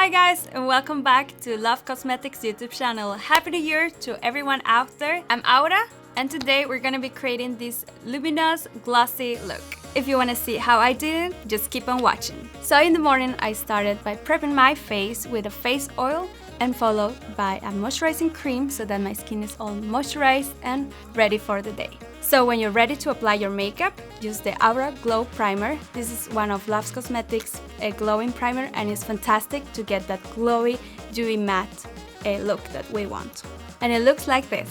Hi guys, and welcome back to Love Cosmetics YouTube channel. Happy New Year to everyone out there. I'm Aura, and today we're gonna be creating this luminous glossy look. If you wanna see how I did it, just keep on watching. So in the morning I started by prepping my face with a face oil and followed by a moisturizing cream so that my skin is all moisturized and ready for the day. So when you're ready to apply your makeup, use the Aura Glow Primer. This is one of Love Cosmetics' glowing primer, and it's fantastic to get that glowy, dewy matte look that we want. And it looks like this.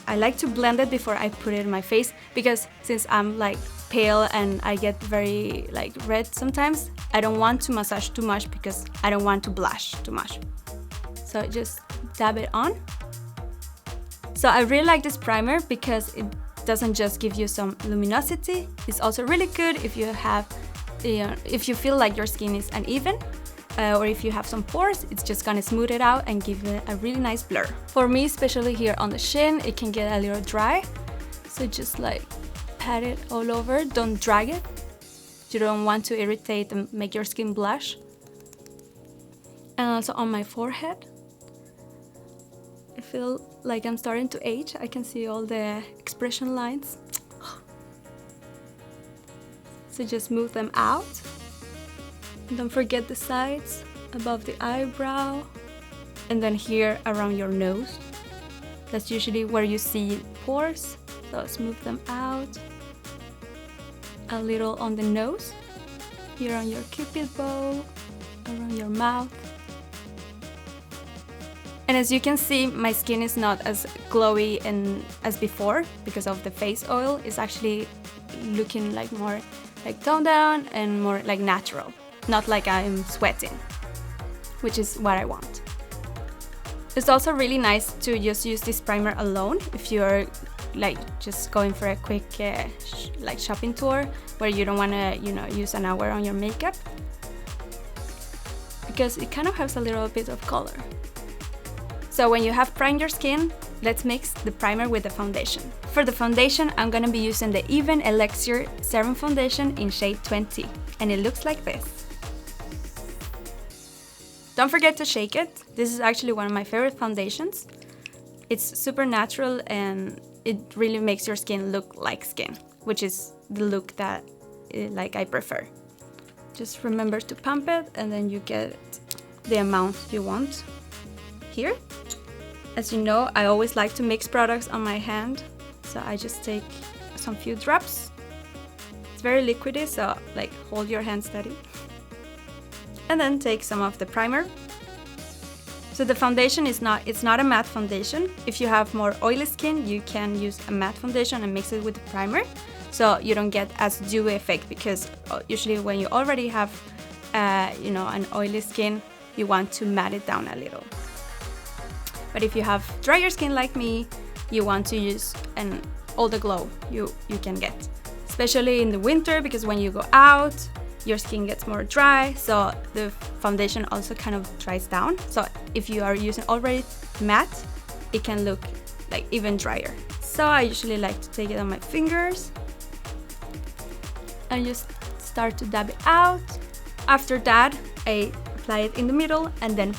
I like to blend it before I put it in my face because since I'm like pale and I get very like red sometimes, I don't want to massage too much because I don't want to blush too much. So just dab it on. So I really like this primer because it doesn't just give you some luminosity. It's also really good if you have, if you feel like your skin is uneven, or if you have some pores, it's just gonna smooth it out and give it a really nice blur. For me, especially here on the shin, it can get a little dry. So just like pat it all over, don't drag it. You don't want to irritate and make your skin blush. And also on my forehead. I feel like I'm starting to age. I can see all the expression lines. So just move them out. And don't forget the sides, above the eyebrow. And then here around your nose. That's usually where you see pores. So smooth them out. A little on the nose. Here on your cupid bow. Around your mouth. And as you can see, my skin is not as glowy as before because of the face oil. It's actually looking like more like toned down and more like natural. Not like I'm sweating, which is what I want. It's also really nice to just use this primer alone if you're like just going for a quick like shopping tour where you don't want to, use an hour on your makeup, because it kind of has a little bit of color. So when you have primed your skin, let's mix the primer with the foundation. For the foundation, I'm gonna be using the Even Elixir Serum Foundation in shade 20, and it looks like this. Don't forget to shake it. This is actually one of my favorite foundations. It's super natural and it really makes your skin look like skin, which is the look that I prefer. Just remember to pump it and then you get the amount you want here. As you know, I always like to mix products on my hand, so I just take some few drops. It's very liquidy, so like hold your hand steady. And then take some of the primer. So the foundation it's not a matte foundation. If you have more oily skin, you can use a matte foundation and mix it with the primer, so you don't get as dewy effect, because usually when you already have an oily skin, you want to matte it down a little. But if you have drier skin like me, you want to use all the glow you can get. Especially in the winter, because when you go out, your skin gets more dry, so the foundation also kind of dries down. So if you are using already matte, it can look like even drier. So I usually like to take it on my fingers and just start to dab it out. After that, I apply it in the middle and then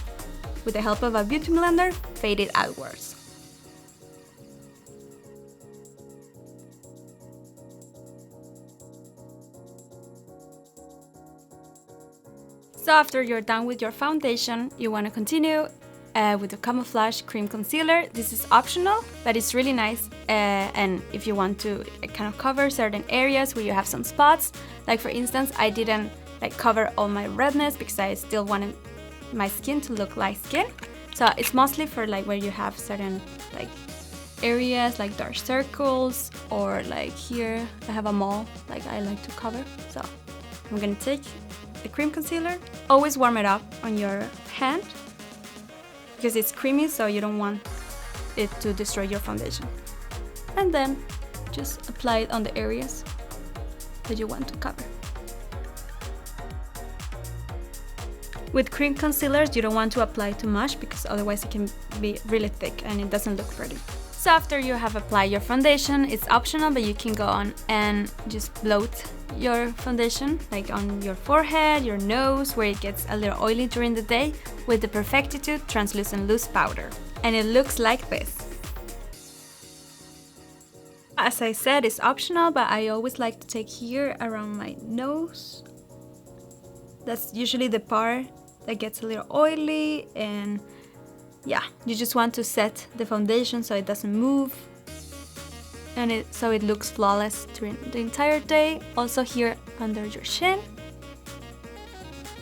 with the help of a beauty blender, fade it outwards. So after you're done with your foundation, you want to continue with the Camouflage Cream Concealer. This is optional, but it's really nice. And if you want to kind of cover certain areas where you have some spots, like for instance, I didn't cover all my redness because I still wanted my skin to look like skin. So it's mostly for where you have certain areas like dark circles, or like here I have a mole I like to cover. So I'm gonna take the cream concealer. Always warm it up on your hand because it's creamy, so you don't want it to destroy your foundation. And then just apply it on the areas that you want to cover. With cream concealers, you don't want to apply too much because otherwise it can be really thick and it doesn't look pretty. So after you have applied your foundation, it's optional, but you can go on and just bloat your foundation, like on your forehead, your nose, where it gets a little oily during the day, with the PERFECTitude Translucent Loose Powder. And it looks like this. As I said, it's optional, but I always like to take here around my nose. That's usually the part that gets a little oily, and yeah, you just want to set the foundation so it doesn't move, and so it looks flawless during the entire day. Also here under your chin,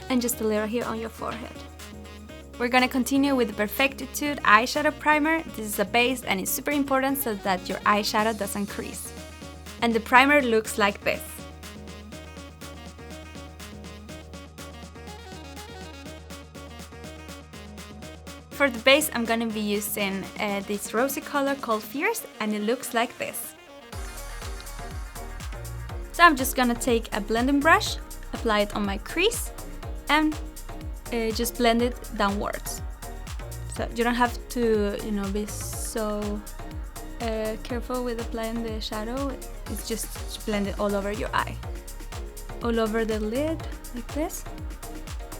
and just a little here on your forehead. We're gonna continue with the PERFECTitude eyeshadow primer. This is a base and it's super important so that your eyeshadow doesn't crease. And the primer looks like this. For the base, I'm gonna be using this rosy color called Fierce, and it looks like this. So I'm just gonna take a blending brush, apply it on my crease, and just blend it downwards. So you don't have to, be so careful with applying the shadow. It's just blend it all over your eye, all over the lid like this,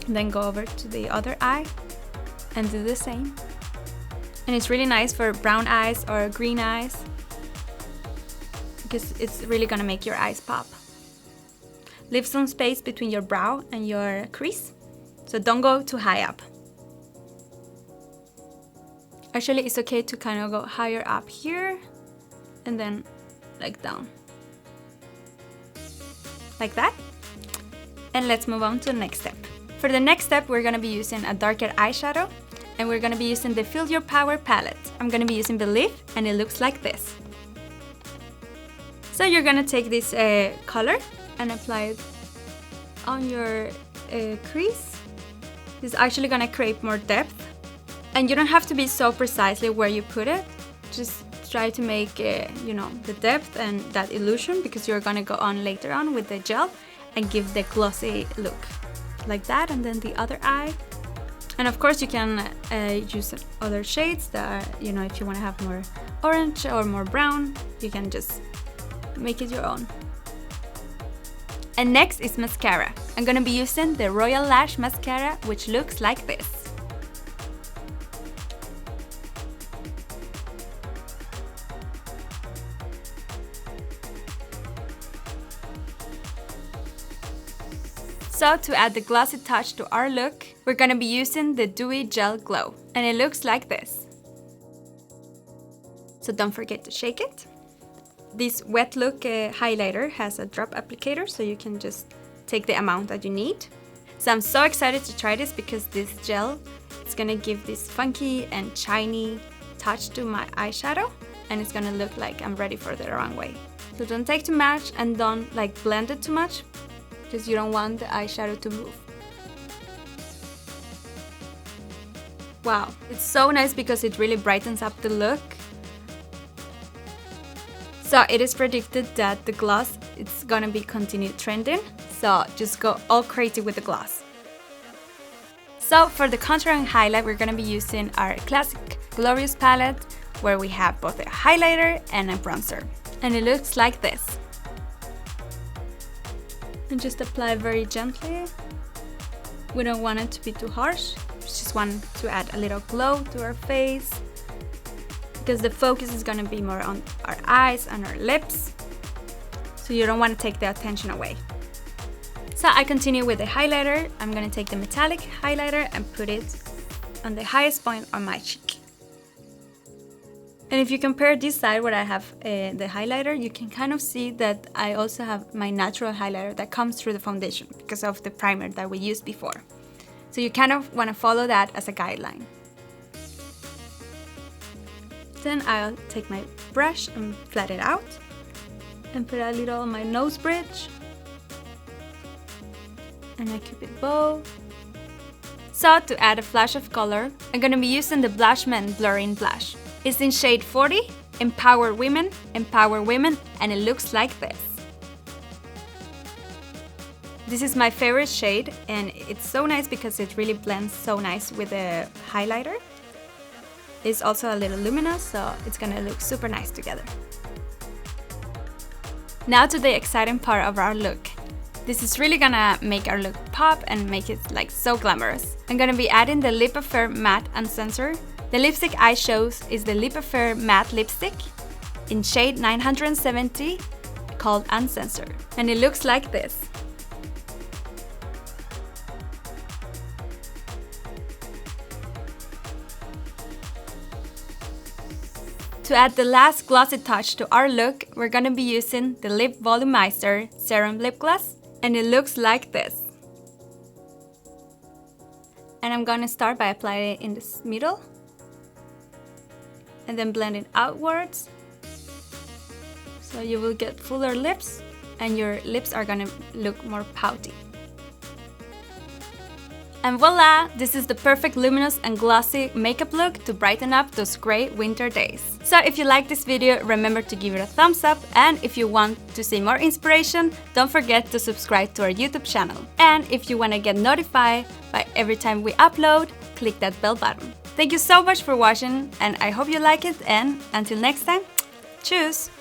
and then go over to the other eye and do the same. And it's really nice for brown eyes or green eyes, because it's really gonna make your eyes pop. Leave some space between your brow and your crease, so don't go too high up. Actually, it's okay to kind of go higher up here and then like down, like that. And let's move on to the next step. For the next step, we're gonna be using a darker eyeshadow, and we're gonna be using the Feel Your Power palette. I'm gonna be using Believe, and it looks like this. So you're gonna take this color and apply it on your crease. It's actually gonna create more depth, and you don't have to be so precisely where you put it. Just try to make the depth and that illusion, because you're gonna go on later on with the gel and give the glossy look. Like that, and then the other eye. And of course you can use other shades that are, if you want to have more orange or more brown, you can just make it your own. And next is mascara. I'm gonna be using the Royal Lash mascara, which looks like this. So to add the glossy touch to our look, we're gonna be using the Dewy Gel Glow, and it looks like this. So don't forget to shake it. This Wet Look highlighter has a drop applicator, so you can just take the amount that you need. So I'm so excited to try this, because this gel is gonna give this funky and shiny touch to my eyeshadow, and it's gonna look like I'm ready for the runway. So don't take too much, and don't blend it too much, because you don't want the eyeshadow to move. Wow, it's so nice because it really brightens up the look. So it is predicted that the gloss it's gonna be continued trending, so just go all crazy with the gloss. So for the contour and highlight, we're gonna be using our classic GLOWrious palette, where we have both a highlighter and a bronzer, and it looks like this. And just apply very gently. We don't want it to be too harsh. We just want to add a little glow to our face, because the focus is gonna be more on our eyes and our lips. So you don't want to take the attention away. So I continue with the highlighter. I'm gonna take the metallic highlighter and put it on the highest point on my cheek. And if you compare this side where I have the highlighter, you can kind of see that I also have my natural highlighter that comes through the foundation because of the primer that we used before. So you kind of want to follow that as a guideline. Then I'll take my brush and flat it out and put a little on my nose bridge and a cupid bow. So to add a flash of color, I'm going to be using the Blush Men Blurring Blush. It's in shade 40, Empower Women, and it looks like this. This is my favorite shade, and it's so nice because it really blends so nice with the highlighter. is also a little luminous, so it's gonna look super nice together. Now to the exciting part of our look. This is really gonna make our look pop and make it like so glamorous. I'm gonna be adding the LIPaffair Matte Uncensor. The lipstick I chose is the LIPaffair Matte Lipstick in shade 970 called Uncensored. And it looks like this. To add the last glossy touch to our look, we're gonna be using the LIPvolumizer Serum Lip Gloss, and it looks like this. And I'm gonna start by applying it in the middle, and then blend it outwards, so you will get fuller lips, and your lips are gonna look more pouty. And voila! This is the perfect luminous and glossy makeup look to brighten up those gray winter days. So if you like this video, remember to give it a thumbs up, and if you want to see more inspiration, don't forget to subscribe to our YouTube channel. And if you want to get notified by every time we upload, click that bell button. Thank you so much for watching, and I hope you like it, and until next time, tschüss!